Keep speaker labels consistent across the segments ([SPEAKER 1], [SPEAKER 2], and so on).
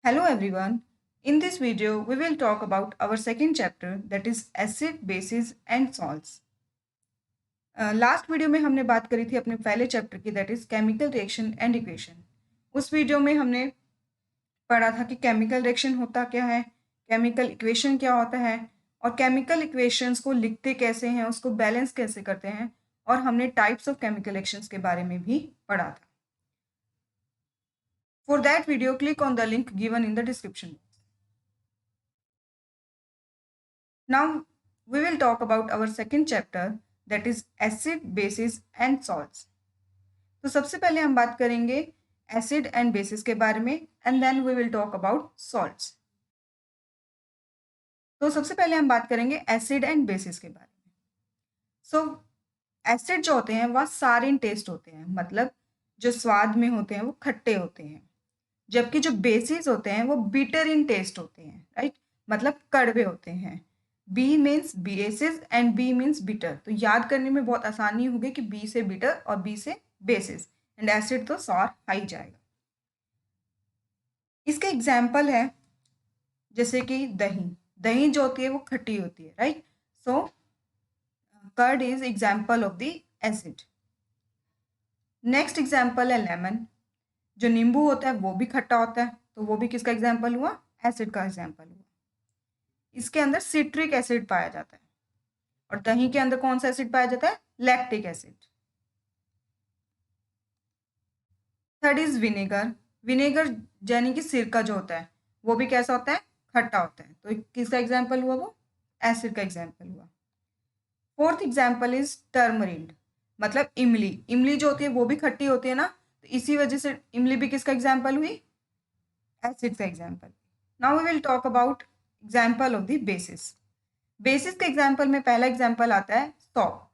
[SPEAKER 1] Hello everyone. In this video, we will talk about our second chapter that is acid, bases and salts. Last video में हमने बात करी थी अपने पहले चैप्टर की that is chemical reaction and equation. उस वीडियो में हमने पढ़ा था कि केमिकल रिएक्शन होता क्या है, केमिकल इक्वेशन क्या होता है और केमिकल इक्वेशंस को लिखते कैसे हैं, उसको बैलेंस कैसे करते हैं और हमने टाइप्स ऑफ केमिकल रिएक्शंस के बारे में भी पढ़ा था। For that video, click on the link given in the description. Now we will talk about our second chapter that is acid, bases and salts. तो सबसे पहले हम बात करेंगे एसिड एंड बेसिस के बारे में and then we will talk about salts. तो सबसे पहले हम बात करेंगे एसिड एंड बेसिस के बारे में। सो एसिड जो होते हैं वह सारे टेस्ट होते हैं, मतलब जो स्वाद में होते हैं वो खट्टे होते हैं, जबकि जो बेसिस होते हैं वो बिटर इन टेस्ट होते हैं, राइट, मतलब कड़वे होते हैं। B means bases and B means bitter, तो याद करने में बहुत आसानी होगी कि बी से बिटर और बी से बेसिस एंड एसिड तो सॉर हाई जाएगा। इसके एग्जाम्पल है जैसे कि दही, दही जो होती है वो खट्टी होती है, right, so curd is example of the acid. Next example है लेमन, जो नींबू होता है वो भी खट्टा होता है, तो वो भी किसका एग्जाम्पल हुआ, एसिड का एग्जाम्पल हुआ। इसके अंदर सिट्रिक एसिड पाया जाता है और दही के अंदर कौन सा एसिड पाया जाता है, lactic acid. Third is vinegar, vinegar यानी कि सिरका जो होता है वो भी कैसा होता है, खट्टा होता है, तो किसका एग्जाम्पल हुआ, वो एसिड का एग्जाम्पल हुआ। फोर्थ एग्जाम्पल इज टर्मरिन, मतलब इमली, इमली जो होती है वो भी खट्टी होती है ना, तो इसी वजह से इमली भी किसका एग्जाम्पल हुई, एसिड का example. Now we will talk about example of the bases. Bases के एग्जाम्पल में पहला एग्जाम्पल आता है सॉप,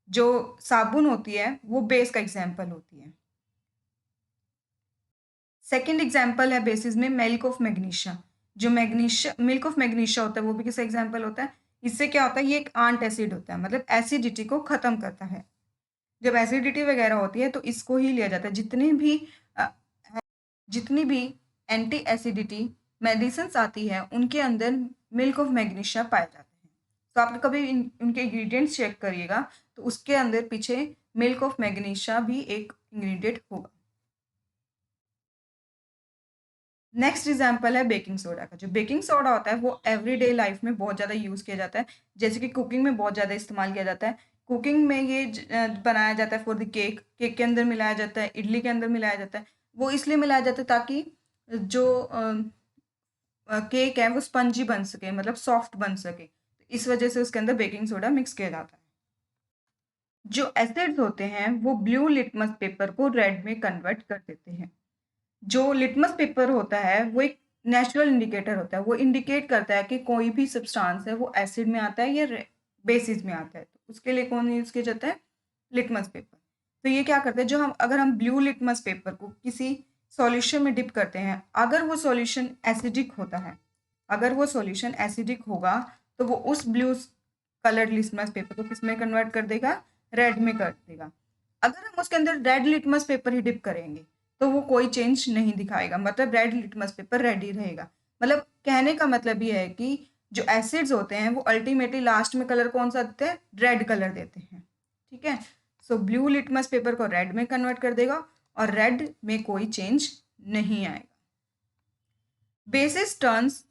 [SPEAKER 1] जो साबुन होती है वो बेस का एग्जाम्पल होती है। सेकेंड एग्जाम्पल है बेसिस में मिल्क ऑफ मैग्नीशिया, जो मैग्नीशिया मिल्क ऑफ मैग्नीशिया होता है वो भी किसका एग्जाम्पल होता है, इससे क्या होता है, ये एक आंट एसिड होता है, मतलब एसिडिटी को खत्म करता है। जब एसिडिटी वगैरह होती है तो इसको ही लिया जाता है, अ, जितनी भी एंटी एसिडिटी मेडिसिन आती है उनके अंदर मिल्क ऑफ मैग्नीशिया पाए जाते हैं। तो आप कभी उनके इंग्रेडिएंट्स चेक करिएगा तो उसके अंदर पीछे मिल्क ऑफ मैग्नीशिया भी एक इंग्रेडिएंट होगा। नेक्स्ट एग्जाम्पल है बेकिंग सोडा का, जो बेकिंग सोडा होता है वो एवरीडे लाइफ में बहुत ज़्यादा यूज़ किया जाता है, जैसे कि कुकिंग में बहुत ज़्यादा इस्तेमाल किया जाता है। कुकिंग में ये बनाया जाता है फॉर द केक, केक के अंदर मिलाया जाता है, इडली के अंदर मिलाया जाता है, वो इसलिए मिलाया जाता है ताकि जो केक है वो स्पंजी बन सके, मतलब सॉफ्ट बन सके, तो इस वजह से उसके अंदर बेकिंग सोडा मिक्स किया जाता है। जो एसिड्स होते हैं वो ब्लू लिटमस पेपर को रेड में कन्वर्ट कर देते हैं। जो लिटमस पेपर होता है वो एक नेचुरल इंडिकेटर होता है, वो इंडिकेट करता है कि कोई भी सब्सटेंस है वो एसिड में आता है या बेसिस में आता है, तो उसके लिए कौन यूज़ किया जाता है, लिटमस पेपर। तो ये क्या करते हैं, जो हम अगर हम ब्लू लिटमस पेपर को किसी सॉल्यूशन में डिप करते हैं, अगर वो सॉल्यूशन एसिडिक होता है, अगर वो सॉल्यूशन एसिडिक होगा तो वो उस ब्लू कलर्ड लिटमस पेपर को किस में कन्वर्ट कर देगा, रेड में कर देगा। अगर हम उसके अंदर रेड लिटमस पेपर ही डिप करेंगे तो वो कोई चेंज नहीं दिखाएगा, मतलब रेड लिटमस पेपर रेड ही रहेगा। मतलब कहने का मतलब ये है कि जो एसिड्स होते हैं वो अल्टीमेटली लास्ट में कलर कौन सा देते हैं, रेड कलर देते हैं, ठीक है। सो ब्लू लिटमस पेपर को रेड में कन्वर्ट कर देगा और रेड में कोई चेंज नहीं आएगा। Basis turns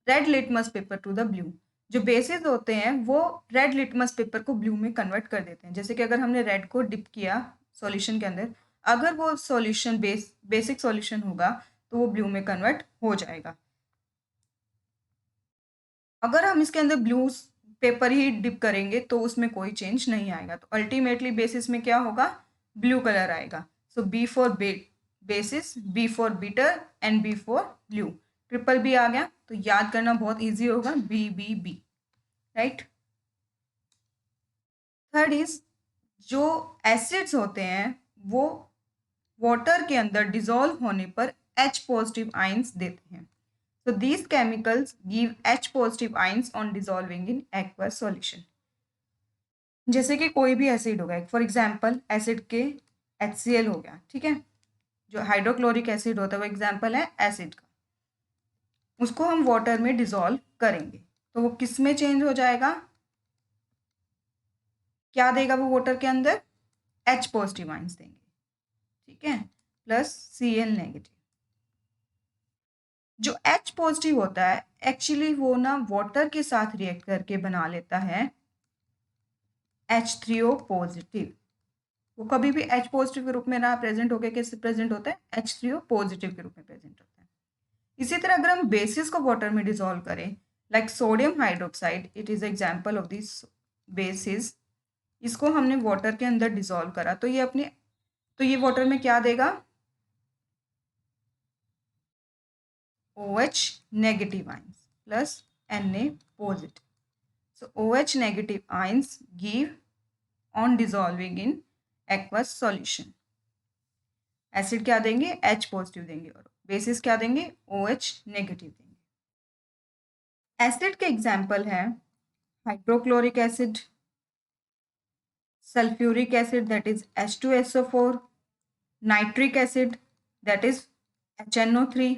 [SPEAKER 1] red litmus paper two the blue, जो बेसिस होते हैं वो रेड लिटमस पेपर को ब्लू में कन्वर्ट कर देते हैं। जैसे कि अगर हमने रेड को डिप किया सॉल्यूशन के अंदर, अगर वो सॉल्यूशन बेसिक सॉल्यूशन होगा तो वो ब्लू में कन्वर्ट हो जाएगा। अगर हम इसके अंदर ब्लू पेपर ही डिप करेंगे तो उसमें कोई चेंज नहीं आएगा, तो अल्टीमेटली बेसिस में क्या होगा, ब्लू कलर आएगा। So B for basis, B for bitter and B for blue, triple B आ गया तो याद करना बहुत इजी होगा, B B B, right. Third is जो एसिड्स होते हैं वो वाटर के अंदर डिसॉल्व होने पर H पॉजिटिव आयंस देते हैं। So these chemicals give H positive ions on dissolving in aqueous solution. जैसे कि कोई भी एसिड हो गया, फॉर एग्जाम्पल एसिड के HCl हो गया, ठीक है, जो हाइड्रोक्लोरिक एसिड होता है वो एग्जाम्पल है एसिड का। उसको हम वाटर में डिसॉल्व करेंगे तो वो किस में चेंज हो जाएगा, क्या देगा वो वाटर के अंदर, H पॉजिटिव आइंस देंगे, ठीक है, प्लस Cl नेगेटिव। जो H पॉजिटिव होता है एक्चुअली वो ना वाटर के साथ रिएक्ट करके बना लेता है H3O पॉजिटिव। वो कभी भी H पॉजिटिव के रूप में ना प्रेजेंट होकर कैसे प्रेजेंट होता है, H3O पॉजिटिव के रूप में प्रेजेंट होता है। इसी तरह अगर हम बेसिस को वाटर में डिसॉल्व करें, like sodium hydroxide, it is example of this basis, इसको हमने वाटर के अंदर डिसॉल्व करा तो ये वाटर में क्या देगा, OH negative ions plus Na positive. So OH negative ions give on dissolving in aqueous solution. Acid क्या देंगे, H पॉजिटिव देंगे और बेसिस क्या देंगे, OH नेगेटिव देंगे। एसिड के एग्जाम्पल है hydrochloric acid, sulphuric acid that is H2SO4, nitric acid that is HNO3,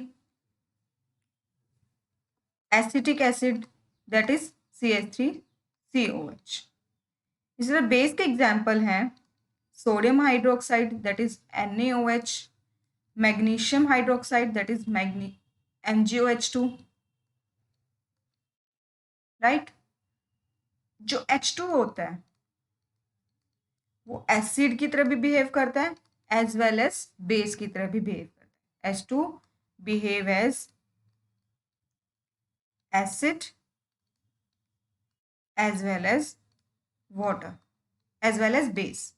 [SPEAKER 1] acetic acid that is CH3COH। इसी तरह बेस के एग्जाम्पल हैं sodium hydroxide that is NaOH, magnesium hydroxide that is MgOH2, right. जो H2 होता है वो acid की तरह भी बिहेव करता है एज वेल एज बेस की तरह भी बिहेव करता है। H2 behave as acid as well as water as well as base,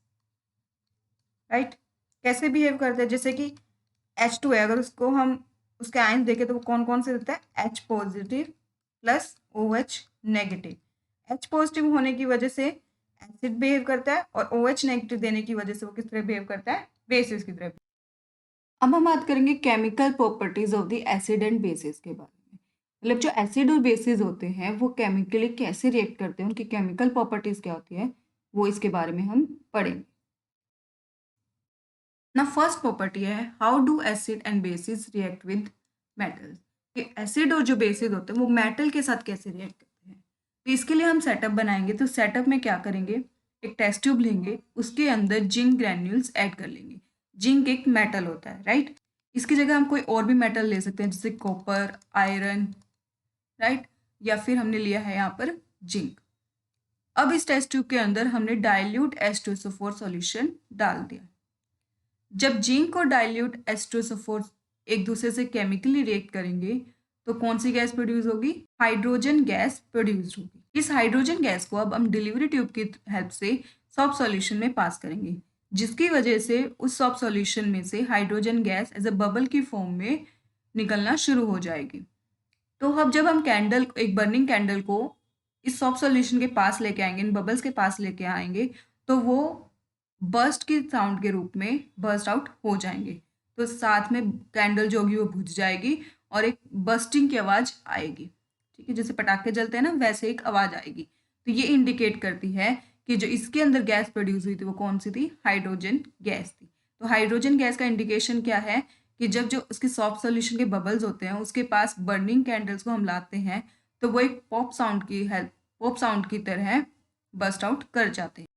[SPEAKER 1] right. कैसे बिहेव करते हैं, जैसे कि H2 है, अगर उसको हम उसके आयन देखें तो वो कौन कौन से देता है, H positive plus OH negative. H positive होने की वजह से एसिड बिहेव करता है और OH नेगेटिव देने की वजह से वो किस तरह बिहेव करता है, बेसिस की तरह। अब हम बात करेंगे chemical properties of the acid and bases के बारे में। मतलब जो एसिड और बेसिस होते हैं वो केमिकली कैसे रिएक्ट करते हैं, उनकी केमिकल प्रॉपर्टीज क्या होती है, वो इसके बारे में हम पढ़ेंगे। ना फर्स्ट प्रॉपर्टी है how do acid and bases react with metals, कि एसिड और जो बेसिस होते हैं वो मेटल के साथ कैसे रिएक्ट करते हैं। तो इसके लिए हम सेटअप बनाएंगे। तो सेटअप में क्या करेंगे, एक टेस्ट ट्यूब लेंगे, उसके अंदर जिंक ग्रैन्यूल्स ऐड कर लेंगे। जिंक एक मेटल होता है, राइट। इसकी जगह हम कोई और भी मेटल ले सकते हैं जैसे कॉपर, आयरन, राइट, या फिर हमने लिया है यहाँ पर जिंक। अब इस टेस्ट ट्यूब के अंदर हमने डाइल्यूट H2SO4 सॉल्यूशन डाल दिया। जब जिंक और डाइल्यूट H2SO4 एक दूसरे से केमिकली रिएक्ट करेंगे तो कौन सी गैस प्रोड्यूस होगी, हाइड्रोजन गैस प्रोड्यूस होगी। इस हाइड्रोजन गैस को अब हम डिलीवरी ट्यूब की हेल्प से सॉफ्ट सॉल्यूशन में पास करेंगे, जिसकी वजह से उस सॉफ्ट सॉल्यूशन में से hydrogen gas as a bubble की फॉर्म में निकलना शुरू हो जाएगी। तो अब जब हम कैंडल, एक बर्निंग कैंडल को इस सॉफ्ट सॉल्यूशन के पास लेके आएंगे, इन बबल्स के पास लेके आएंगे, तो वो बर्स्ट की साउंड के रूप में बर्स्ट आउट हो जाएंगे। तो साथ में कैंडल जो होगी वो बुझ जाएगी और एक बर्स्टिंग की आवाज़ आएगी, ठीक है, जैसे पटाखे जलते हैं ना वैसे एक आवाज़ आएगी। तो ये इंडिकेट करती है कि जो इसके अंदर गैस प्रोड्यूस हुई थी वो कौन सी थी, हाइड्रोजन गैस थी। तो हाइड्रोजन गैस का इंडिकेशन क्या है कि जब जो उसके सॉफ्ट सोल्यूशन के बबल्स होते हैं उसके पास बर्निंग कैंडल्स को हम लाते हैं तो वो एक पॉप साउंड की तरह बस्ट आउट कर जाते हैं।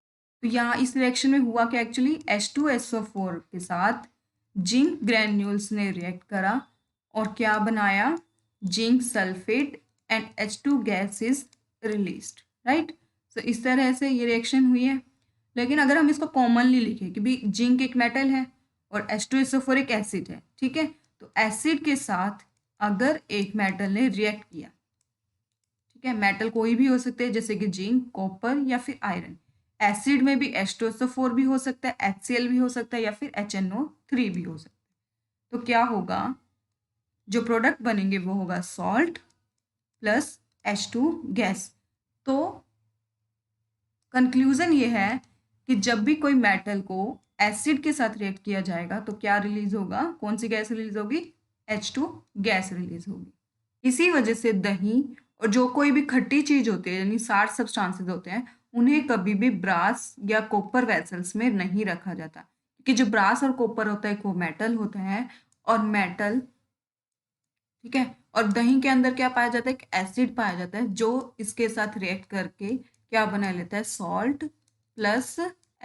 [SPEAKER 1] तो यहाँ इस रिएक्शन में हुआ क्या, एक्चुअली H2SO4 के साथ जिंक ग्रैन्यूल्स ने रिएक्ट करा और क्या बनाया, zinc sulphate and H2 gas is released, right. तो इस तरह से ये रिएक्शन हुई है। लेकिन अगर हम इसको कॉमनली लिखें कि भी जिंक एक मेटल है और H2SO4 एक एसिड है, ठीक है, तो एसिड के साथ अगर एक मेटल ने रिएक्ट किया, ठीक है, मेटल कोई भी हो सकते हैं जैसे कि जिंक, कॉपर या फिर आयरन। एसिड में भी H2SO4 भी हो सकता है, HCl भी हो सकता है या फिर HNO3 भी हो सकता है। तो क्या होगा, जो प्रोडक्ट बनेंगे वो होगा सॉल्ट प्लस H2 गैस। तो कंक्लूजन ये है कि जब भी कोई मेटल को एसिड के साथ रिएक्ट किया जाएगा तो क्या रिलीज होगा, कौन सी गैस रिलीज होगी, H2 गैस रिलीज होगी। इसी वजह से दही और जो कोई भी खट्टी चीज होती है यानी 60 सब्सटेंसेस होते हैं उन्हें कभी भी ब्रास या कॉपर वेसल्स में नहीं रखा जाता, क्योंकि जो ब्रास और कॉपर होता है वो मेटल होता है और मेटल, ठीक है, और दही के अंदर क्या पाया जाता है, एक एसिड पाया जाता है जो इसके साथ रिएक्ट करके क्या बना लेता है, सॉल्ट प्लस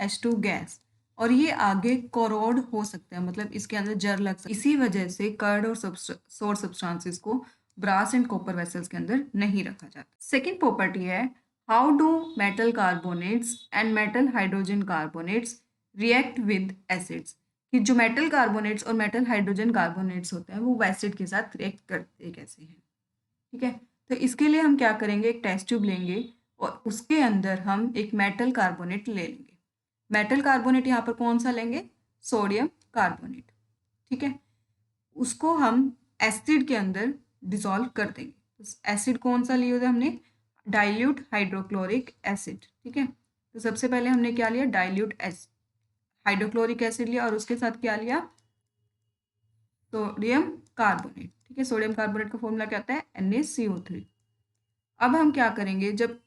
[SPEAKER 1] H2 गैस, और ये आगे कोरोड हो सकता है, मतलब इसके अंदर जर लग सकता है। इसी वजह से कर्ड और सोर सब्सटेंसेस को ब्रास एंड कॉपर वेसल्स के अंदर नहीं रखा जाता। सेकेंड प्रॉपर्टी है, how do metal carbonates and metal hydrogen carbonates react with acids, कि जो मेटल कार्बोनेट्स और मेटल हाइड्रोजन कार्बोनेट्स होते हैं वो एसिड के साथ रिएक्ट करते कैसे हैं। ठीक है, तो इसके लिए हम क्या करेंगे, एक टेस्ट ट्यूब लेंगे और उसके अंदर हम एक मेटल कार्बोनेट ले लेंगे। मेटल कार्बोनेट यहाँ पर कौन सा लेंगे, सोडियम कार्बोनेट। ठीक है, उसको हम एसिड के अंदर डिसॉल्व कर देंगे। तो एसिड कौन सा लिया था हमने, डाइल्यूट हाइड्रोक्लोरिक एसिड। ठीक है, तो सबसे पहले हमने क्या लिया, डाइल्यूट हाइड्रोक्लोरिक एसिड लिया और उसके साथ क्या लिया, सोडियम कार्बोनेट। ठीक है, सोडियम कार्बोनेट का फॉर्मूला क्या आता है, NaCO3। अब हम क्या करेंगे, जब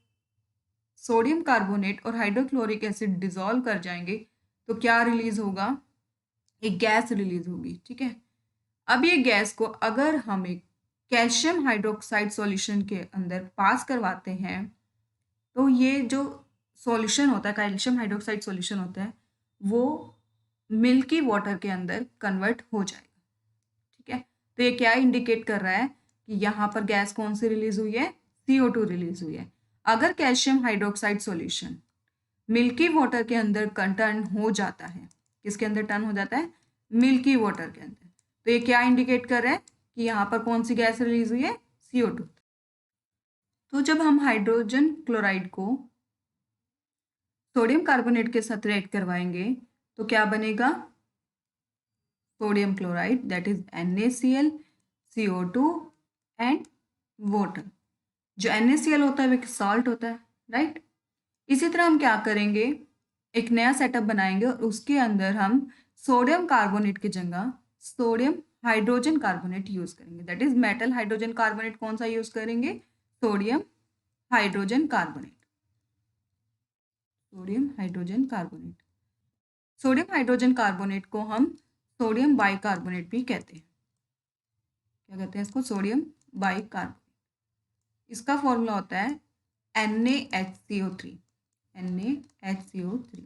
[SPEAKER 1] सोडियम कार्बोनेट और हाइड्रोक्लोरिक एसिड डिसॉल्व कर जाएंगे तो क्या रिलीज होगा, एक गैस रिलीज होगी। ठीक है, अब ये गैस को अगर हम एक कैल्शियम हाइड्रोक्साइड सॉल्यूशन के अंदर पास करवाते हैं तो ये जो सॉल्यूशन होता है, कैल्शियम हाइड्रोक्साइड सॉल्यूशन होता है, वो मिल्की वाटर के अंदर कन्वर्ट हो जाएगा। ठीक है, तो ये क्या इंडिकेट कर रहा है कि यहाँ पर गैस कौन सी रिलीज हुई है, CO2 रिलीज हुई है। अगर calcium hydroxide solution milky water के अंदर टर्न हो जाता है, किसके अंदर टर्न हो जाता है, मिल्की वाटर के अंदर, तो ये क्या इंडिकेट कर रहा है कि यहाँ पर कौन सी गैस रिलीज हुई है, CO2। तो जब हम हाइड्रोजन क्लोराइड को सोडियम कार्बोनेट के साथ रिएक्ट करवाएंगे तो क्या बनेगा, sodium chloride, that is NaCl, CO2 and water. जो NaCl होता है वो एक सॉल्ट होता है, राइट। इसी तरह हम क्या करेंगे, एक नया सेटअप बनाएंगे और उसके अंदर हम सोडियम कार्बोनेट की जगह सोडियम हाइड्रोजन कार्बोनेट यूज करेंगे, that is metal hydrogen carbonate कौन सा यूज करेंगे, sodium hydrogen carbonate, sodium hydrogen carbonate. Sodium hydrogen carbonate को हम सोडियम बाइकार्बोनेट भी कहते हैं। क्या कहते हैं इसको, सोडियम बाइकार्बोनेट। इसका फॉर्मूला होता है NaHCO3, NaHCO3।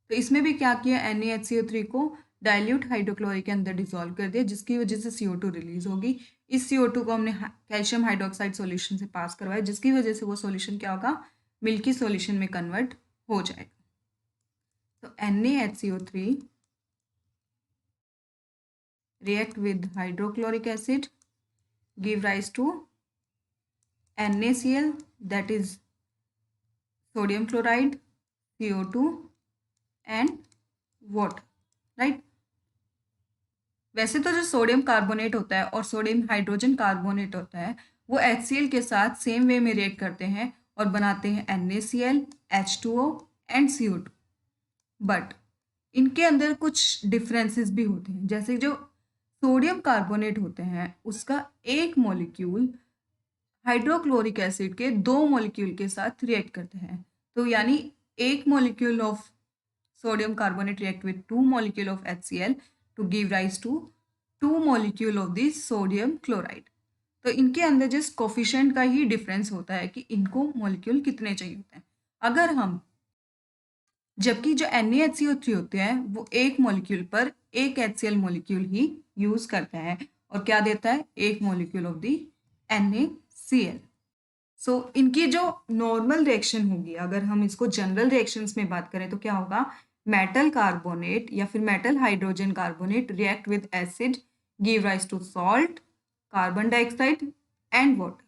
[SPEAKER 1] तो इसमें भी क्या किया, NaHCO3 को डाइल्यूट हाइड्रोक्लोरिक के अंदर डिसॉल्व कर दिया, जिसकी वजह से CO2 रिलीज होगी। इस CO2 को हमने कैल्शियम हाइड्रोक्साइड सॉल्यूशन से पास करवाया, जिसकी वजह से वो सॉल्यूशन क्या होगा, मिल्की सॉल्यूशन में कन्वर्ट हो जाएगा। तो NaHCO3 react with hydrochloric acid, give rise to NaCl, that is sodium chloride, CO2 and water, right। वैसे तो जो सोडियम कार्बोनेट होता है और सोडियम हाइड्रोजन कार्बोनेट होता है वो HCl के साथ सेम वे में रिएक्ट करते हैं और बनाते हैं NaCl, H2O and CO2, but इनके अंदर कुछ डिफरेंसेस भी होते हैं। जैसे जो सोडियम कार्बोनेट होते हैं उसका एक मॉलिक्यूल हाइड्रोक्लोरिक एसिड के 2 मॉलिक्यूल के साथ रिएक्ट करते हैं, तो यानी एक molecule of sodium carbonate react with 2 molecule of HCl to give rise to 2 molecule of the sodium chloride। तो इनके अंदर जिस कोफिशिएंट का ही डिफरेंस होता है कि इनको मॉलिक्यूल कितने चाहिए होते हैं। अगर हम, जबकि जो NaHCO3 होते हैं वो एक मॉलिक्यूल पर एक HCl मॉलिक्यूल ही यूज करता है और क्या देता है, एक मॉलिक्यूल ऑफ दी NaCl। सो इनकी जो नॉर्मल रिएक्शन होगी, अगर हम इसको जनरल रिएक्शंस में बात करें तो क्या होगा, मेटल कार्बोनेट या फिर metal hydrogen carbonate react with acid, give rise to salt, carbon dioxide and water.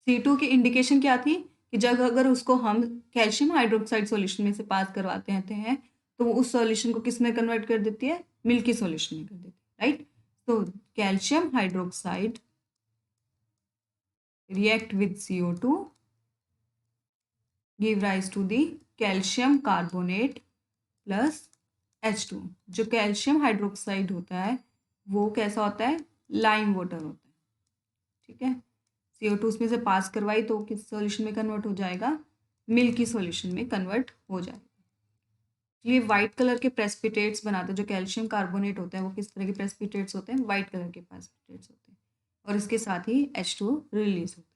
[SPEAKER 1] C2 की इंडिकेशन क्या थी कि जब अगर उसको हम कैल्शियम हाइड्रोक्साइड सॉल्यूशन में से पास करवाते हैं तो वो उस सॉल्यूशन को किस में कन्वर्ट कर देती है, मिल्की सॉल्यूशन में कर देती है, राइट। तो calcium hydroxide react with CO2, give rise to the calcium carbonate plus H2। जो कैल्शियम हाइड्रोक्साइड होता है वो कैसा होता है, लाइम वाटर होता है। ठीक है, CO2 उसमें से पास करवाई तो किस सॉल्यूशन में कन्वर्ट हो जाएगा, मिल्की सॉल्यूशन में कन्वर्ट हो जाएगा। ये वाइट कलर के प्रेसिपिटेट्स बनाते हैं, जो कैल्शियम कार्बोनेट होता है वो किस तरह के प्रेसिपिटेट्स होते हैं, वाइट कलर के प्रेसिपिटेट्स होते हैं। और इसके साथ ही H2O रिलीज होता है।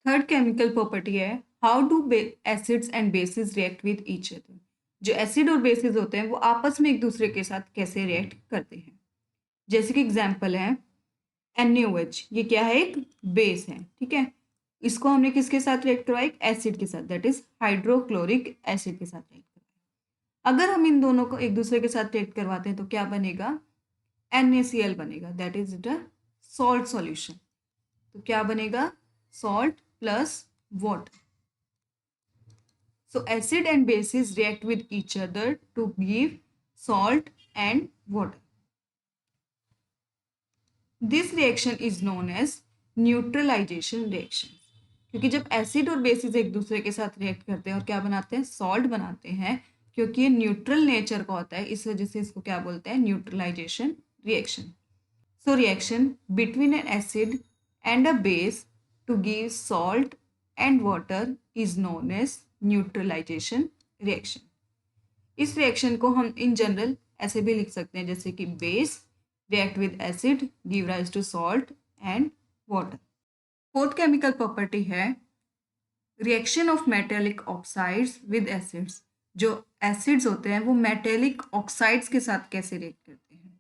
[SPEAKER 1] थर्ड केमिकल प्रॉपर्टी है how do acids and bases react with each other. जो एसिड और बेसिस होते हैं वो आपस में एक दूसरे के साथ कैसे रिएक्ट करते हैं। जैसे कि एग्जाम्पल है NaOH, ये क्या है, एक बेस है, ठीक है। इसको हमने किसके साथ रिएक्ट करवाया, एक एसिड के साथ, दैट इज हाइड्रोक्लोरिक एसिड के साथ रिएक्ट करवाया। अगर हम इन दोनों को एक दूसरे के साथ रिएक्ट करवाते हैं तो क्या बनेगा, NaCl बनेगा, that is the salt solution. तो क्या बनेगा, salt plus water. So acid and bases react with each other to give salt and water. This reaction is known as neutralization reaction. क्योंकि जब एसिड और बेसिस एक दूसरे के साथ रिएक्ट करते हैं और क्या बनाते हैं, सॉल्ट बनाते हैं, क्योंकि ये न्यूट्रल नेचर का होता है इस वजह से इसको क्या बोलते हैं, neutralisation reaction. So reaction between an acid and a base to give salt and water is known as neutralisation reaction. इस रिएक्शन को हम इन जनरल ऐसे भी लिख सकते हैं जैसे कि base react with acid give rise to salt and water. Fourth chemical property है reaction of metallic oxides with acids. जो एसिड्स होते हैं वो मेटेलिक ऑक्साइड्स के साथ कैसे रिएक्ट करते हैं।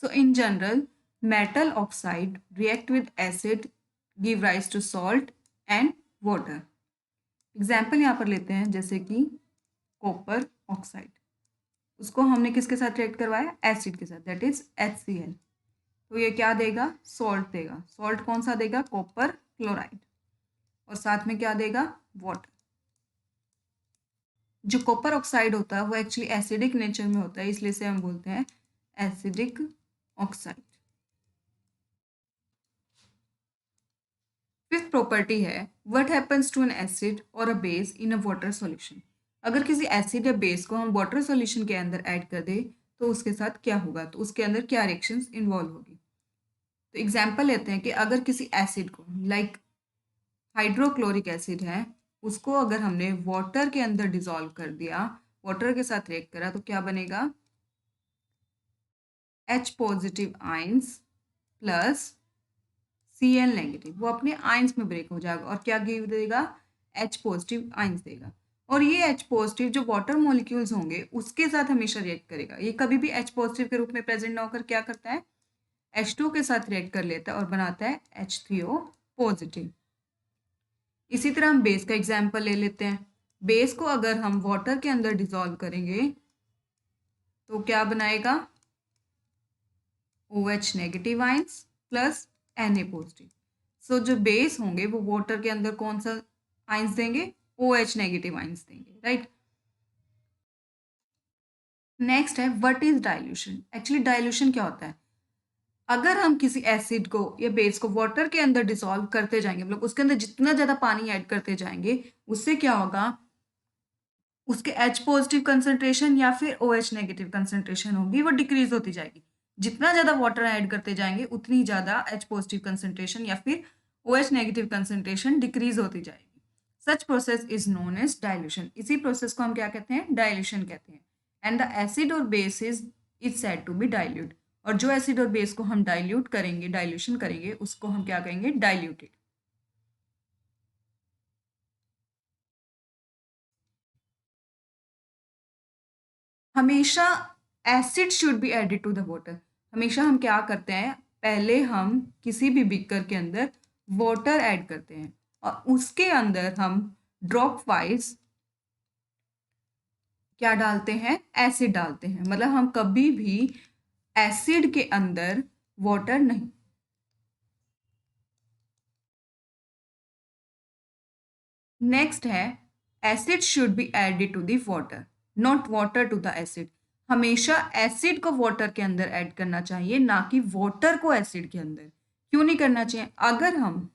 [SPEAKER 1] So in general metal oxide react with acid give rise to salt and water. Example यहाँ पर लेते हैं जैसे कि कॉपर ऑक्साइड, उसको हमने किसके साथ रिएक्ट करवाया, एसिड के साथ, दैट इज HCl। तो ये क्या देगा, सॉल्ट देगा। सॉल्ट कौन सा देगा, कॉपर क्लोराइड, और साथ में क्या देगा, वाटर। जो कॉपर ऑक्साइड होता है वो एक्चुअली एसिडिक नेचर में होता है, इसलिए से हम बोलते हैं एसिडिक ऑक्साइड। फिफ्थ प्रॉपर्टी है what happens to an acid और a base in a water solution. अगर किसी एसिड या बेस को हम वाटर सॉल्यूशन के अंदर ऐड कर दे तो उसके साथ क्या होगा, तो उसके अंदर क्या रिएक्शंस इन्वॉल्व होगी। तो एग्जाम्पल लेते हैं कि अगर किसी एसिड को, लाइक हाइड्रोक्लोरिक एसिड है, उसको अगर हमने वाटर के अंदर डिसॉल्व कर दिया, वाटर के साथ रिएक्ट करा, तो क्या बनेगा, H positive ions plus Cl negative, वो अपने आयंस में ब्रेक हो जाएगा और क्या गिव देगा, H पॉजिटिव आयंस देगा। और ये H पॉजिटिव जो वाटर मॉलिक्यूल्स होंगे उसके साथ हमेशा रिएक्ट करेगा। ये कभी भी H पॉजिटिव के रूप में प्रेजेंट ना होकर क्या करता है, H2 के साथ रिएक्ट कर लेता है और बनाता है H3O पॉजिटिव। इसी तरह हम बेस का एग्जाम्पल ले लेते हैं। बेस को अगर हम वाटर के अंदर डिसॉल्व करेंगे तो क्या बनाएगा, OH negative ions plus Na positive. So जो बेस होंगे वो वाटर के अंदर कौन सा आयंस देंगे, OH नेगेटिव आयंस देंगे, राइट। नेक्स्ट है what is dilution. Actually dilution क्या होता है, अगर हम किसी एसिड को या बेस को वाटर के अंदर डिसॉल्व करते जाएंगे, मतलब उसके अंदर जितना ज़्यादा पानी ऐड करते जाएंगे उससे क्या होगा, उसके H पॉजिटिव कंसंट्रेशन या फिर OH नेगेटिव कंसंट्रेशन होगी वो डिक्रीज होती जाएगी। जितना ज़्यादा वाटर ऐड करते जाएंगे उतनी ज़्यादा H पॉजिटिव कंसंट्रेशन या फिर OH नेगेटिव कंसंट्रेशन डिक्रीज होती जाएगी। Such process is known as dilution. इसी प्रोसेस को हम क्या कहते हैं, डाइल्यूशन कहते हैं। एंड द एसिड और base is said to be dilute. और जो एसिड और बेस को हम डाइल्यूट करेंगे, डाइल्यूशन करेंगे, उसको हम क्या कहेंगे, डाइल्यूटेड। हमेशा acid should be added to the water. हमेशा हम क्या करते हैं, पहले हम किसी भी बीकर के अंदर वाटर ऐड करते हैं और उसके अंदर हम ड्रॉप वाइज क्या डालते हैं, एसिड डालते हैं। मतलब हम कभी भी एसिड के अंदर वाटर नहीं। नेक्स्ट है acid should be added to the water, not water to the acid. हमेशा एसिड को वाटर के अंदर ऐड करना चाहिए, ना कि वाटर को एसिड के अंदर। क्यों नहीं करना चाहिए, अगर हम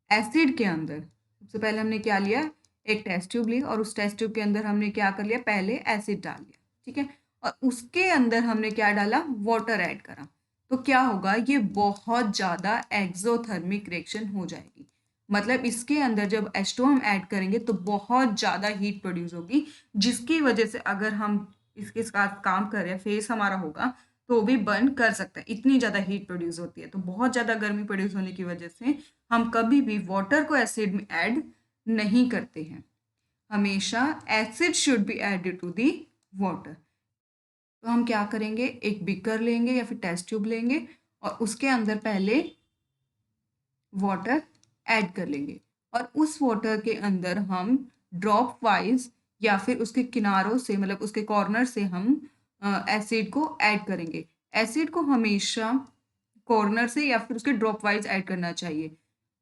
[SPEAKER 1] एसिड के अंदर, सबसे पहले हमने क्या लिया, एक टेस्ट ट्यूब ली और उस टेस्ट ट्यूब के अंदर हमने क्या कर लिया, पहले एसिड डाल लिया, ठीक है, और उसके अंदर हमने क्या डाला, वाटर ऐड करा, तो क्या होगा, ये बहुत ज़्यादा एक्सोथर्मिक रिएक्शन हो जाएगी। मतलब इसके अंदर जब H2 हम ऐड करेंगे तो बहुत ज़्यादा हीट प्रोड्यूस होगी, जिसकी वजह से अगर हम इसके साथ काम कर रहे हैं, फेस हमारा होगा, तो भी बर्न कर सकता है, इतनी ज़्यादा हीट प्रोड्यूस होती है। तो बहुत ज़्यादा गर्मी प्रोड्यूस होने की वजह से हम कभी भी वाटर को एसिड में ऐड नहीं करते हैं। हमेशा acid should be added to the water. तो हम क्या करेंगे, एक बीकर लेंगे या फिर टेस्ट ट्यूब लेंगे और उसके अंदर पहले वाटर ऐड कर लेंगे और उस वाटर के अंदर हम ड्रॉप वाइज या फिर उसके किनारों से, मतलब उसके कॉर्नर से हम एसिड को ऐड करेंगे। एसिड को हमेशा कॉर्नर से या फिर उसके ड्रॉप वाइज ऐड करना चाहिए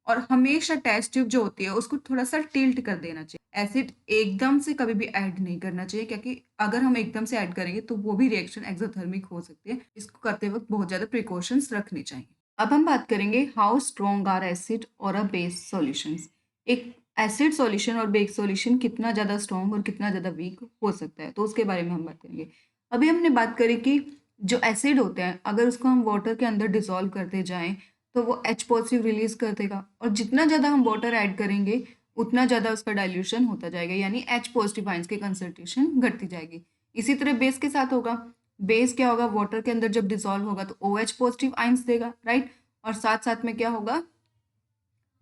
[SPEAKER 1] और हमेशा टेस्ट ट्यूब जो होती है उसको थोड़ा सा टिल्ट कर देना चाहिए। एसिड एकदम से कभी भी ऐड नहीं करना चाहिए, क्योंकि अगर हम एकदम से ऐड करेंगे तो वो भी रिएक्शन एक्सोथर्मिक हो सकती है। इसको करते वक्त बहुत ज़्यादा प्रिकॉशंस रखने चाहिए। अब हम बात करेंगे हाउ स्ट्रॉन्ग आर एसिड और अ बेस सॉल्यूशंस। एक एसिड सॉल्यूशन और बेस सॉल्यूशन कितना ज़्यादा स्ट्रॉन्ग और कितना ज़्यादा वीक हो सकता है, तो उसके बारे में हम बात करेंगे। अभी हमने बात करी कि जो एसिड होते हैं अगर उसको हम वाटर के अंदर डिसॉल्व करते जाएं तो वो H पॉजिटिव रिलीज कर देगा और जितना ज़्यादा हम वाटर ऐड करेंगे उतना ज़्यादा उसका डाइल्यूशन होता जाएगा, यानी H पॉजिटिव आयंस की कंसंट्रेशन घटती जाएगी। इसी तरह बेस के साथ होगा। बेस क्या होगा, वाटर के अंदर जब डिसॉल्व होगा तो OH पॉजिटिव आयंस देगा, राइट। और साथ साथ में क्या होगा,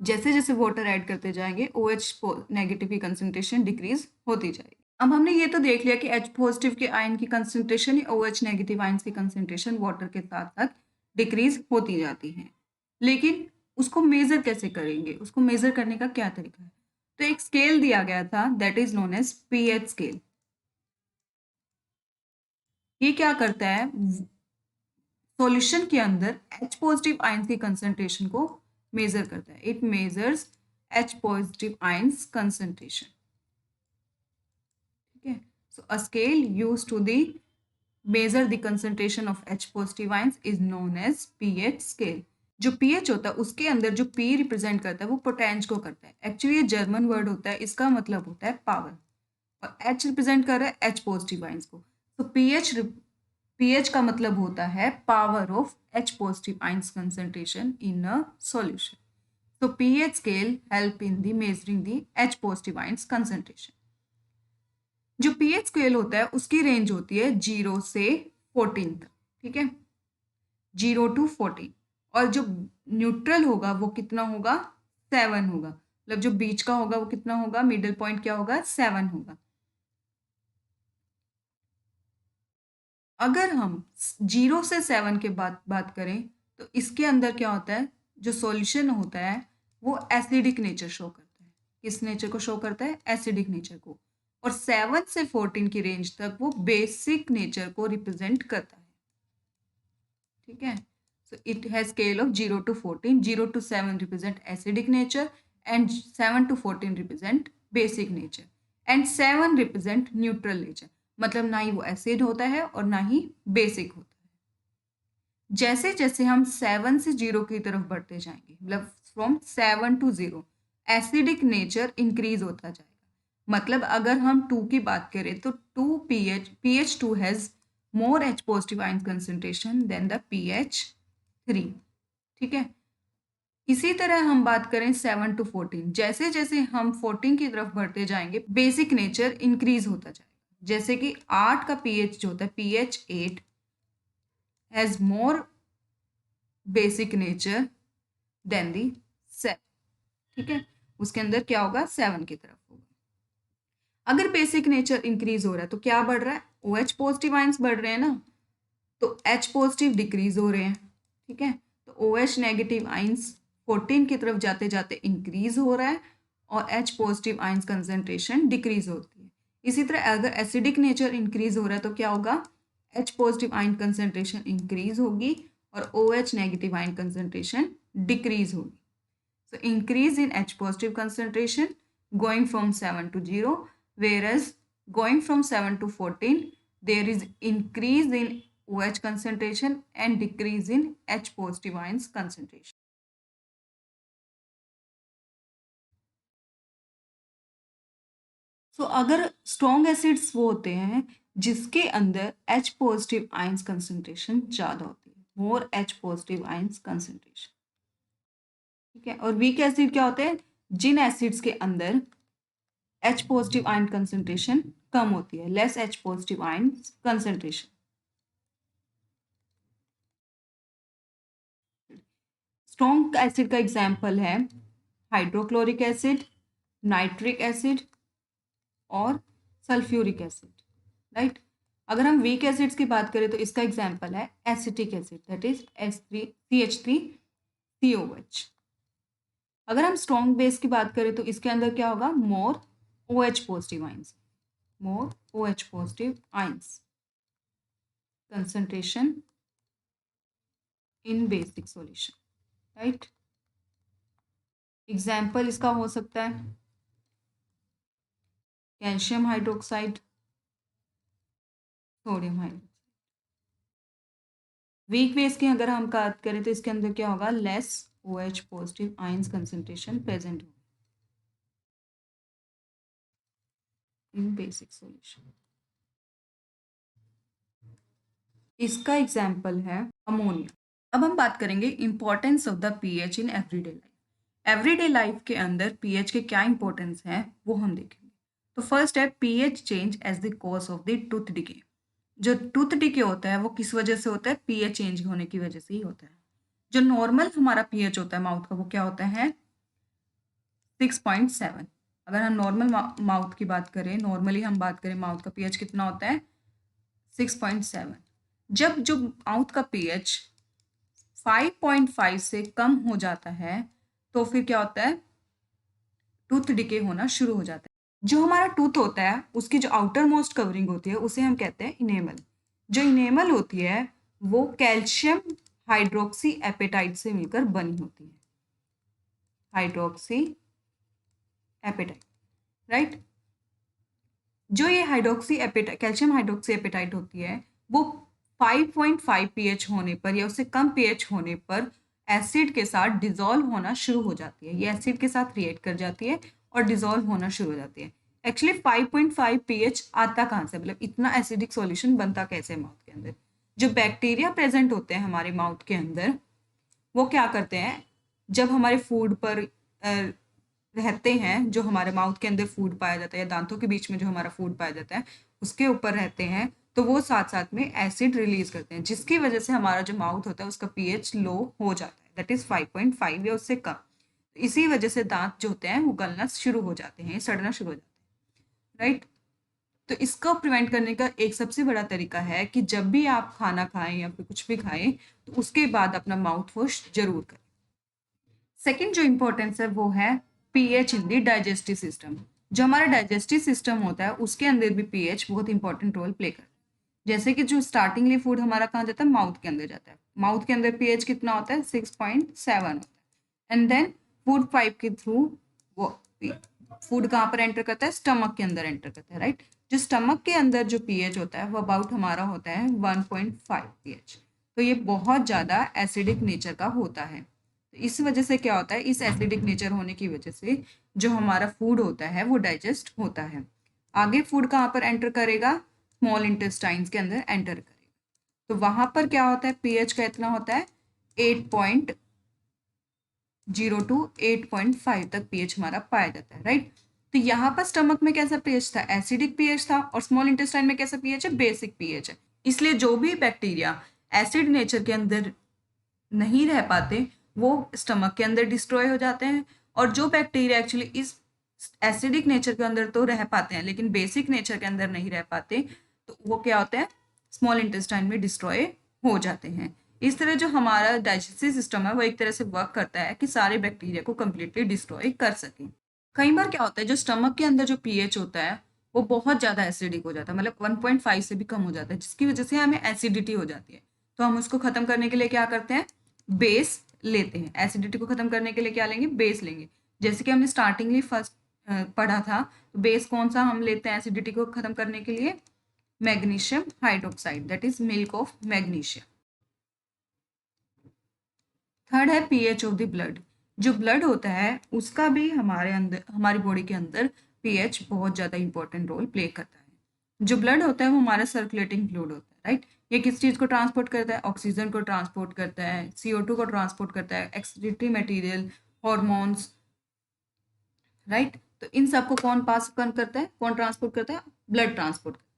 [SPEAKER 1] जैसे जैसे वाटर ऐड करते जाएंगे OH नेगेटिव की कंसंट्रेशन डिक्रीज होती जाएगी। अब हमने ये तो देख लिया कि H पॉजिटिव के आयन की कंसंट्रेशन या OH नेगेटिव आयंस की कंसंट्रेशन वाटर के साथ साथ डिक्रीज होती जाती है, लेकिन उसको मेजर कैसे करेंगे, उसको मेजर करने का क्या तरीका है। तो एक स्केल दिया गया था that is known as pH scale. ये क्या करता है, सॉल्यूशन के अंदर H पॉजिटिव आयंस की कंसंट्रेशन को मेजर करता है। It measures H positive ions concentration, ठीक है। So a scale used to the measure the concentration of H positive ions is known as pH scale। जो pH होता है उसके अंदर जो P रिप्रेजेंट करता है वो पोटेंज को करता है। एक्चुअली ये जर्मन वर्ड होता है, इसका मतलब होता है पावर, और H रिप्रेजेंट कर रहा है H पॉजिटिव आयंस को। तो pH का मतलब होता है power of H positive ions concentration in a solution. तो pH scale help in the measuring the H positive ions concentration। जो pH स्केल होता है उसकी रेंज होती है 0 से 14 तक, ठीक है, 0 to 14। और जो न्यूट्रल होगा वो कितना होगा, 7 होगा। मतलब जो बीच का होगा वो कितना होगा, मिडिल पॉइंट क्या होगा, 7 होगा। अगर हम 0 से 7 के बाद बात करें तो इसके अंदर क्या होता है, जो सॉल्यूशन होता है वो एसिडिक नेचर शो करता है। किस नेचर को शो करता है, एसिडिक नेचर को। और 7 से 14 की रेंज तक वो बेसिक नेचर को रिप्रेजेंट करता है, ठीक है। So it has scale of 0 to 14। 0 to 7 represent acidic nature and 7 to 14 represent basic nature and 7 represent neutral nature. मतलब ना ही वो एसिड होता है और ना ही बेसिक होता है। जैसे जैसे हम 7 से 0 की तरफ बढ़ते जाएंगे, मतलब from 7 to 0, acidic nature increase होता जाएगा। मतलब अगर हम 2 की बात करें तो 2 pH 2 has more H positive ion concentration then the pH 3, ठीक है। इसी तरह हम बात करें 7 to 14, जैसे जैसे हम 14 की तरफ बढ़ते जाएंगे बेसिक नेचर इंक्रीज होता जाएगा। जैसे कि 8 का pH जो होता है pH 8 has more basic nature than the 7, ठीक है। उसके अंदर क्या होगा, 7 की तरफ होगा। अगर बेसिक नेचर इंक्रीज हो रहा है तो क्या बढ़ रहा है, OH पॉजिटिव आयंस बढ़ रहे हैं ना, तो H पॉजिटिव डिक्रीज हो रहे हैं, ठीक है। तो OH नेगेटिव आयंस 14 की तरफ जाते जाते इंक्रीज हो रहा है और H positive ions concentration decrease होती है। इसी तरह अगर एसिडिक नेचर इंक्रीज हो रहा है तो क्या होगा, H positive ion concentration increase होगी और OH negative ion concentration decrease होगी। So increase in H positive concentration going from 7 to 0, whereas going from 7 to 14 there is increase in OH concentration and decrease in H positive ions concentration. So अगर strong acids वो होते हैं जिसके अंदर H positive ions concentration ज़्यादा होती है, more H positive ions concentration, ठीक है। और वीक एसिड क्या होते हैं, जिन एसिड्स के अंदर H पॉजिटिव आयन कंसंट्रेशन कम होती है, less H positive ion concentration. Strong acid का एग्जाम्पल है हाइड्रोक्लोरिक एसिड, नाइट्रिक एसिड और सल्फ्यूरिक एसिड, राइट। अगर हम वीक एसिड्स की बात करें तो इसका एग्जाम्पल है acetic acid, that is CH3COH। अगर हम स्ट्रॉन्ग बेस की बात करें तो इसके अंदर क्या होगा, मोर OH positive ions, more OH positive ions concentration in basic solution, right. Example इसका हो सकता है calcium hydroxide, sodium hydroxide. Weak base की अगर हम बात करें तो इसके अंदर क्या होगा, less OH positive ions concentration present होगा इन बेसिक सॉल्यूशन। इसका एग्जाम्पल है अमोनिया। अब हम बात करेंगे importance of the pH in everyday life. Everyday life के अंदर पीएच के क्या इंपॉर्टेंस है वो हम देखेंगे। तो फर्स्ट है pH change as the cause of the tooth decay. जो टूथ डिके होता है वो किस वजह से होता है, पीएच चेंज होने की वजह से ही होता है। जो नॉर्मल हमारा पीएच होता है माउथ का वो क्या होता है 6.7। अगर हम नॉर्मल माउथ की बात करें, नॉर्मली हम बात करें माउथ का पीएच कितना होता है 6.7। जब जो माउथ का पीएच 5.5 से कम हो जाता है तो फिर क्या होता है, टूथ डिके होना शुरू हो जाता है। जो हमारा टूथ होता है उसकी जो आउटर मोस्ट कवरिंग होती है उसे हम कहते हैं इनेमल। जो इनेमल होती है वो कैल्शियम हाइड्रोक्सी एपेटाइट से मिलकर बनी होती है, हाइड्रोक्सी एपेटाइट, राइट। जो ये hydroxy apatite, calcium hydroxy apatite होती है वो 5.5 पीएच होने पर या उससे कम पीएच होने पर एसिड के साथ डिजोल्व होना शुरू हो जाती है। ये एसिड के साथ रिएक्ट कर जाती है और डिजोल्व होना शुरू हो जाती है। एक्चुअली 5.5 पीएच आता कहाँ से, मतलब इतना एसिडिक सॉल्यूशन बनता कैसे है माउथ के अंदर। जो बैक्टीरिया प्रेजेंट होते हैं हमारे माउथ के अंदर वो क्या करते हैं, जब हमारे फूड पर रहते हैं, जो हमारे माउथ के अंदर फूड पाया जाता है या दांतों के बीच में जो हमारा फूड पाया जाता है उसके ऊपर रहते हैं, तो वो साथ साथ में एसिड रिलीज करते हैं जिसकी वजह से हमारा जो माउथ होता है उसका पीएच लो हो जाता है, दैट इज 5.5 या उससे कम। इसी वजह से दांत जो होते हैं वो गलना शुरू हो जाते हैं, सड़ना शुरू हो जाते हैं, राइट। तो इसको प्रिवेंट करने का एक सबसे बड़ा तरीका है कि जब भी आप खाना खाएं या फिर कुछ भी खाएं तो उसके बाद अपना माउथ वॉश जरूर करें। सेकेंड जो इम्पोर्टेंस है वो है pH in the digestive system. जो हमारा डाइजेस्टिव सिस्टम होता है उसके अंदर भी पीएच बहुत इंपॉर्टेंट रोल प्ले करता है। जैसे कि जो स्टार्टिंगली फूड हमारा कहाँ जाता है, माउथ के अंदर जाता है। माउथ के अंदर पीएच कितना होता है 6.7 होता है। एंड देन फूड पाइप के थ्रू वो फूड कहाँ पर एंटर करता है, स्टमक के अंदर एंटर करता है, राइट। जो स्टमक के अंदर जो पीएच होता है वो अबाउट हमारा होता है 1.5 पीएच। तो ये बहुत ज़्यादा एसिडिक नेचर का होता है। तो इस वजह से क्या होता है, इस एसिडिक नेचर होने की वजह से जो हमारा फूड होता है वो डाइजेस्ट होता है। आगे फूड कहाँ पर एंटर करेगा, स्मॉल इंटेस्टाइन्स के अंदर एंटर करेगा। तो वहां पर क्या होता है, पीएच का इतना होता है 8.0 टू 8.5 तक पीएच हमारा पाया जाता है, राइट। तो यहाँ पर स्टमक में कैसा पीएच था, एसिडिक पीएच था, और स्मॉल इंटेस्टाइन में कैसा पीएच है, बेसिक पीएच है। इसलिए जो भी बैक्टीरिया एसिड नेचर के अंदर नहीं रह पाते वो स्टमक के अंदर डिस्ट्रॉय हो जाते हैं, और जो बैक्टीरिया एक्चुअली इस एसिडिक नेचर के अंदर तो रह पाते हैं लेकिन बेसिक नेचर के अंदर नहीं रह पाते तो वो क्या होते हैं, स्मॉल इंटेस्टाइन में डिस्ट्रॉय हो जाते हैं। इस तरह जो हमारा डाइजेस्टिव सिस्टम है वो एक तरह से वर्क करता है कि सारे बैक्टीरिया को कंप्लीटली डिस्ट्रॉय कर सके। कई बार क्या होता है, जो स्टमक के अंदर जो पीएच होता है वो बहुत ज़्यादा एसिडिक हो जाता है, मतलब 1.5 से भी कम हो जाता है, जिसकी वजह से हमें एसिडिटी हो जाती है। तो हम उसको खत्म करने के लिए क्या करते हैं, बेस लेते हैं। एसिडिटी को खत्म करने के लिए क्या लेंगे, बेस लेंगे। जैसे कि हमने स्टार्टिंगली फर्स्ट पढ़ा था, तो बेस कौन सा हम लेते हैं एसिडिटी को खत्म करने के लिए, magnesium hydroxide, that is milk of magnesium. Third है पीएच ऑफ द ब्लड। जो ब्लड होता है उसका भी हमारे अंदर, हमारी बॉडी के अंदर पीएच बहुत ज़्यादा इंपॉर्टेंट रोल प्ले करता है। जो ब्लड होता है वो हमारा सर्कुलेटिंग फ्लूइड होता है, राइट। ये किस चीज़ को ट्रांसपोर्ट करता है, ऑक्सीजन को ट्रांसपोर्ट करता है, CO2 को ट्रांसपोर्ट करता है, एक्सक्रीटरी मटेरियल, हॉर्मोन्स, राइट। तो इन सबको कौन पास करता है, कौन ट्रांसपोर्ट करता है, ब्लड ट्रांसपोर्ट करता है।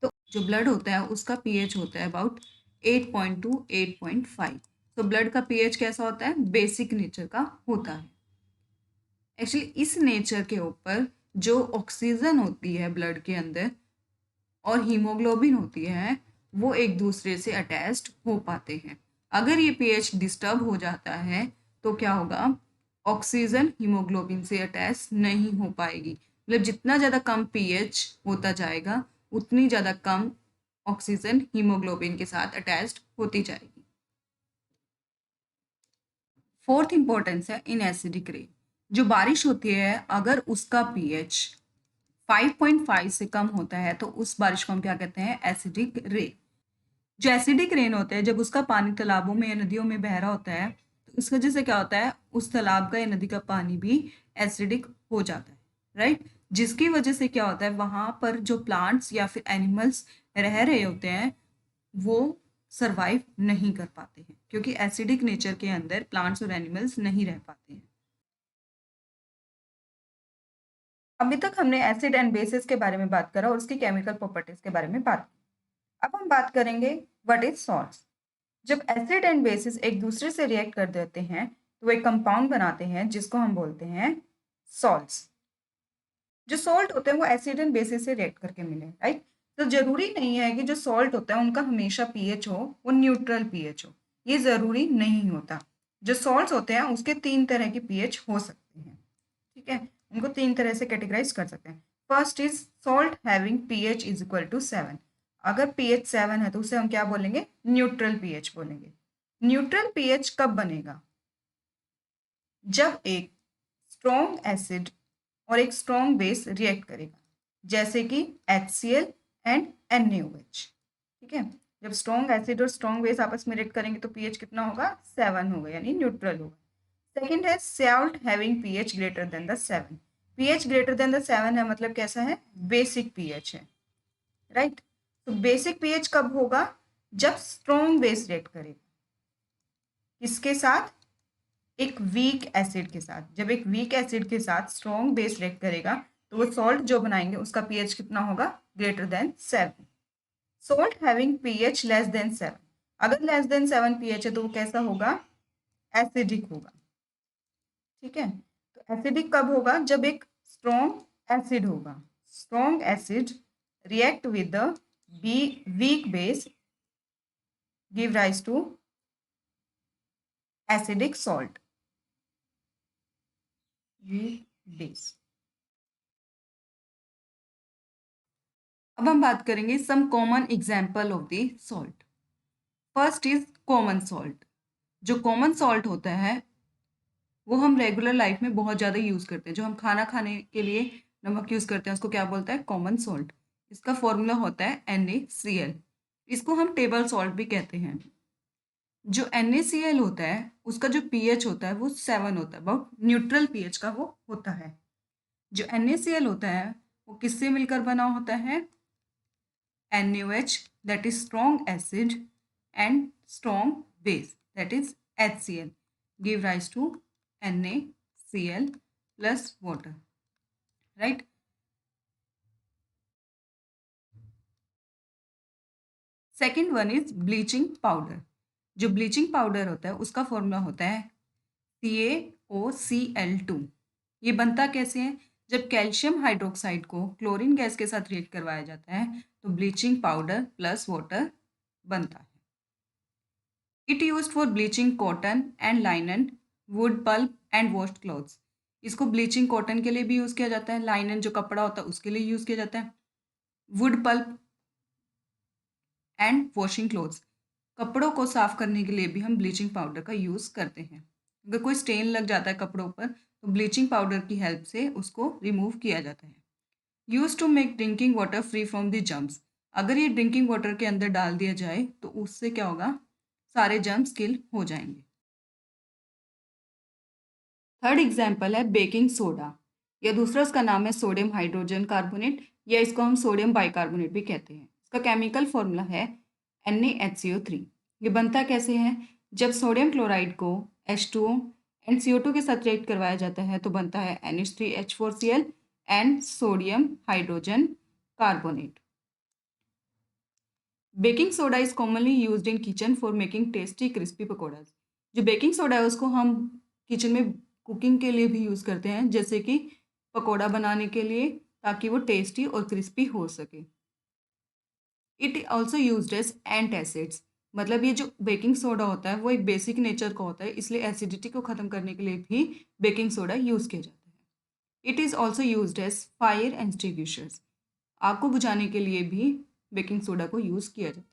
[SPEAKER 1] तो जो ब्लड होता है उसका पीएच होता है अबाउट 8.2 8.5। तो ब्लड का पीएच कैसा होता है? बेसिक नेचर का होता है। एक्चुअली इस नेचर के ऊपर जो ऑक्सीजन होती है ब्लड के अंदर और हीमोग्लोबिन होती है वो एक दूसरे से अटैच्ड हो पाते हैं। अगर ये पीएच डिस्टर्ब हो जाता है तो क्या होगा? ऑक्सीजन हीमोग्लोबिन से अटैच नहीं हो पाएगी। मतलब जितना ज़्यादा कम पीएच होता जाएगा उतनी ज़्यादा कम ऑक्सीजन हीमोग्लोबिन के साथ अटैच्ड होती जाएगी। फोर्थ इंपॉर्टेंस है इन एसिडिक रेन। जो बारिश होती है अगर उसका पीएच 5.5 से कम होता है तो उस बारिश को हम क्या कहते हैं? Acidic rain. जो एसिडिक रेन होता है जब उसका पानी तालाबों में या नदियों में बह रहा होता है तो उस वजह से क्या होता है? उस तालाब का या नदी का पानी भी एसिडिक हो जाता है, राइट। जिसकी वजह से क्या होता है? वहां पर जो प्लांट्स या फिर एनिमल्स रह रहे होते हैं वो सरवाइव नहीं कर पाते हैं, क्योंकि एसिडिक नेचर के अंदर प्लांट्स और एनिमल्स नहीं रह पाते हैं। अभी तक हमने एसिड एंड बेसिस के बारे में बात करा और उसकी केमिकल प्रॉपर्टीज के बारे में बात की। अब हम बात करेंगे व्हाट इज सॉल्ट्स। जब एसिड एंड बेसिस एक दूसरे से रिएक्ट कर देते हैं तो वो एक कंपाउंड बनाते हैं जिसको हम बोलते हैं सॉल्ट्स। जो सॉल्ट होते हैं वो एसिड एंड बेसिस से रिएक्ट करके मिले, राइट। तो जरूरी नहीं है कि जो सॉल्ट होता है उनका हमेशा पीएच हो वो न्यूट्रल पीएच हो, ये जरूरी नहीं होता। जो सॉल्ट्स होते हैं उसके 3 तरह के पीएच हो सकते हैं, ठीक है। उनको 3 तरह से कैटेगराइज कर सकते हैं। First is salt having pH is equal to 7। अगर पीएच 7 है तो उसे हम क्या बोलेंगे? न्यूट्रल पीएच बोलेंगे। न्यूट्रल पीएच कब बनेगा? जब एक स्ट्रॉन्ग एसिड और एक स्ट्रॉन्ग बेस रिएक्ट करेगा, जैसे कि HCl एंड NaOH, ठीक है। जब स्ट्रॉन्ग एसिड और स्ट्रॉन्ग बेस आपस में रिएक्ट करेंगे तो पीएच कितना होगा? 7 होगा, यानी न्यूट्रल होगा। सेकेंड है salt having pH greater than the 7। PH greater than the 7 है मतलब कैसा है? बेसिक पीएच है, राइट। तो बेसिक पीएच कब होगा? जब स्ट्रॉन्ग बेस रिएक्ट करेगा किसके साथ? एक वीक एसिड के साथ। जब एक वीक एसिड के साथ स्ट्रॉन्ग बेस रिएक्ट करेगा तो वो सॉल्ट जो बनाएंगे उसका पीएच कितना होगा? Greater than 7। Salt having pH less than 7, अगर लेस देन 7 पीएच है तो वो कैसा होगा? एसिडिक होगा, ठीक है। तो एसिडिक कब होगा? जब एक स्ट्रॉन्ग एसिड होगा। Strong acid react with the weak base give rise to acidic salt. Weak base. अब हम बात करेंगे some common example of the salt. First is common salt. जो कॉमन सॉल्ट होता है वो हम रेगुलर लाइफ में बहुत ज़्यादा यूज़ करते हैं। जो हम खाना खाने के लिए नमक यूज़ करते हैं उसको क्या बोलते हैं? Common salt. इसका फॉर्मूला होता है NaCl। इसको हम टेबल सॉल्ट भी कहते हैं। जो NaCl होता है उसका जो pH होता है वो 7 होता है, बहुत न्यूट्रल pH का वो होता है। जो NaCl होता है वो किससे मिलकर बना होता है? NaOH, that is strong acid, and strong base, that is HCl, give rise to NaCl plus water, right? Second one is bleaching powder. जो ब्लीचिंग पाउडर होता है उसका फॉर्मूला होता है CaOCl2। ये बनता कैसे है? जब कैल्शियम हाइड्रोक्साइड को क्लोरीन गैस के साथ रिएक्ट करवाया जाता है तो ब्लीचिंग पाउडर प्लस वाटर बनता है। It used for bleaching cotton and लाइनन, wood pulp and washed clothes. इसको ब्लीचिंग कॉटन के लिए भी यूज़ किया जाता है, लाइनन जो कपड़ा होता है उसके लिए यूज़ किया जाता है, wood pulp and washing clothes, कपड़ों को साफ करने के लिए भी हम ब्लीचिंग पाउडर का यूज़ करते हैं। अगर कोई स्टेन लग जाता है कपड़ों पर तो ब्लीचिंग पाउडर की हेल्प से उसको रिमूव किया जाता है। Use to make drinking water free from the germs. अगर ये ड्रिंकिंग वाटर के अंदर डाल दिया जाए तो उससे क्या होगा? सारे जर्म्स किल हो जाएंगे। थर्ड एग्जाम्पल है बेकिंग सोडा, या दूसरा उसका नाम है सोडियम हाइड्रोजन कार्बोनेट, या इसको हम सोडियम बाइकार्बोनेट भी कहते हैं। इसका केमिकल फॉर्मूला है NaHCO3। ये बनता कैसे है? जब सोडियम क्लोराइड को H2O एंड CO2 के साथ रिएक्ट करवाया जाता है तो बनता है NH3H4Cl and sodium hydrogen carbonate. Baking soda is commonly used in kitchen for making tasty crispy pakoras। जो बेकिंग सोडा है उसको हम किचन में कुकिंग के लिए भी यूज़ करते हैं, जैसे कि पकौड़ा बनाने के लिए, ताकि वो टेस्टी और क्रिस्पी हो सके। It also used as antacids, मतलब ये जो बेकिंग सोडा होता है वो एक बेसिक नेचर का होता है, इसलिए एसिडिटी को ख़त्म करने के लिए भी बेकिंग सोडा यूज़ किया जाता है। It is also used as fire extinguishers, आग को बुझाने के लिए भी बेकिंग सोडा को यूज़ किया जाता है।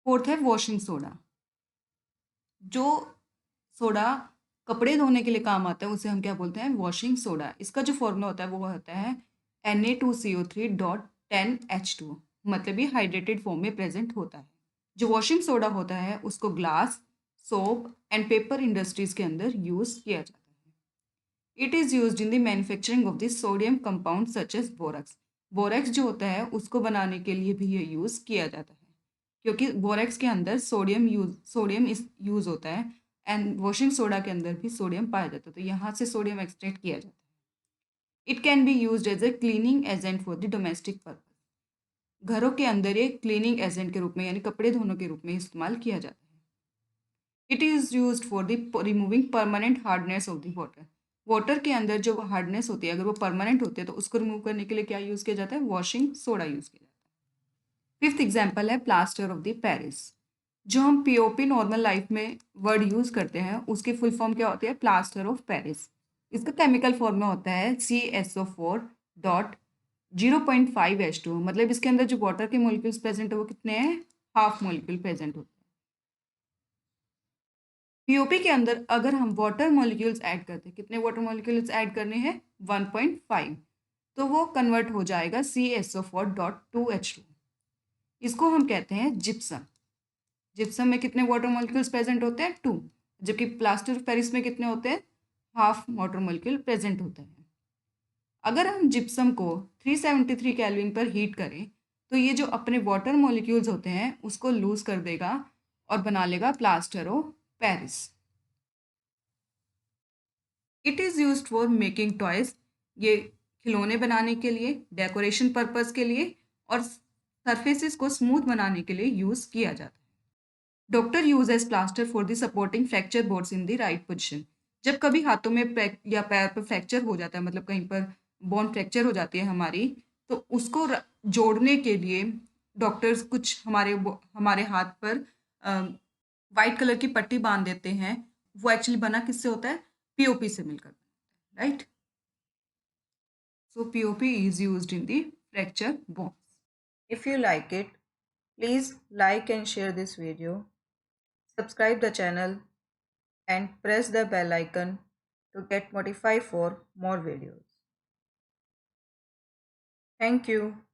[SPEAKER 1] फोर्थ है वॉशिंग सोडा। जो सोडा कपड़े धोने के लिए काम आता है उसे हम क्या बोलते हैं, वॉशिंग सोडा। इसका जो फॉर्मूला होता है वो होता है Na2CO3.10H2, मतलब ये हाइड्रेटेड फॉर्म में प्रेजेंट होता है। जो वॉशिंग सोडा होता है उसको glass, soap and paper industries के अंदर यूज किया जाता है। It is use in the manufacturing of the sodium compound such as borax. Borax जो होता है उसको बनाने के लिए भी ये यूज़ किया जाता है, क्योंकि बोरेक्स के अंदर सोडियम इस यूज़ होता है, एंड वॉशिंग सोडा के अंदर भी सोडियम पाया जाता है, तो यहाँ से सोडियम एक्सट्रैक्ट किया जाता है। It can be used as a cleaning agent for the domestic purpose. घरों के अंदर ये क्लीनिंग एजेंट के रूप में यानी कपड़े धोने के रूप में इस्तेमाल किया जाता है। It is used for the removing permanent hardness of the water. Water के अंदर जो हार्डनेस होती है अगर वो परमानेंट होती है तो उसको रिमूव करने के लिए क्या यूज़ किया जाता है, वॉशिंग सोडा यूज़ किया जाता है। फिफ्थ एग्जाम्पल है प्लास्टर ऑफ द पेरिस। जो हम पीओपी नॉर्मल लाइफ में वर्ड यूज़ करते हैं उसकी फुल फॉर्म क्या होती है, प्लास्टर ऑफ पेरिस। इसका केमिकल फॉर्म में होता है CSO4.0.5H2, मतलब इसके अंदर जो वाटर के मॉलिक्यूल्स प्रेजेंट है वो कितने हैं, हाफ मॉलिक्यूल प्रेजेंट होते हैं। पीओपी के अंदर अगर हम वाटर मॉलिक्यूल्स ऐड करते हैं, कितने वाटर मॉलिक्यूल्स ऐड करने हैं, 1.5, तो वो कन्वर्ट हो जाएगा CSO4.2H2। इसको हम कहते हैं जिप्सम। जिप्सम में कितने वाटर मॉलिक्यूल्स प्रेजेंट होते हैं, 2, जबकि प्लास्टर ऑफ पेरिस में कितने होते हैं, हाफ वाटर मॉलिक्यूल प्रेजेंट होते हैं। अगर हम जिप्सम को 373 केल्विन पर हीट करें तो ये जो अपने वाटर मॉलिक्यूल्स होते हैं उसको लूज कर देगा और बना लेगा plaster of Paris. It is used for making toys, ये खिलौने बनाने के लिए, डेकोरेशन पर्पस के लिए और सरफेसेस को स्मूथ बनाने के लिए यूज़ किया जाता है। Doctor use as plaster for the supporting fracture boards in the right position. जब कभी हाथों में या पैर पर फ्रैक्चर हो जाता है, मतलब कहीं पर बोन फ्रैक्चर हो जाती है हमारी, तो उसको जोड़ने के लिए डॉक्टर्स कुछ हमारे हाथ पर वाइट कलर की पट्टी बांध देते हैं। वो एक्चुअली बना किससे होता है, पीओपी से मिलकर, right. So POP is used in the fracture bones. If you like it, please like and share this video, subscribe the channel and press the bell icon to get notified for more videos. Thank you.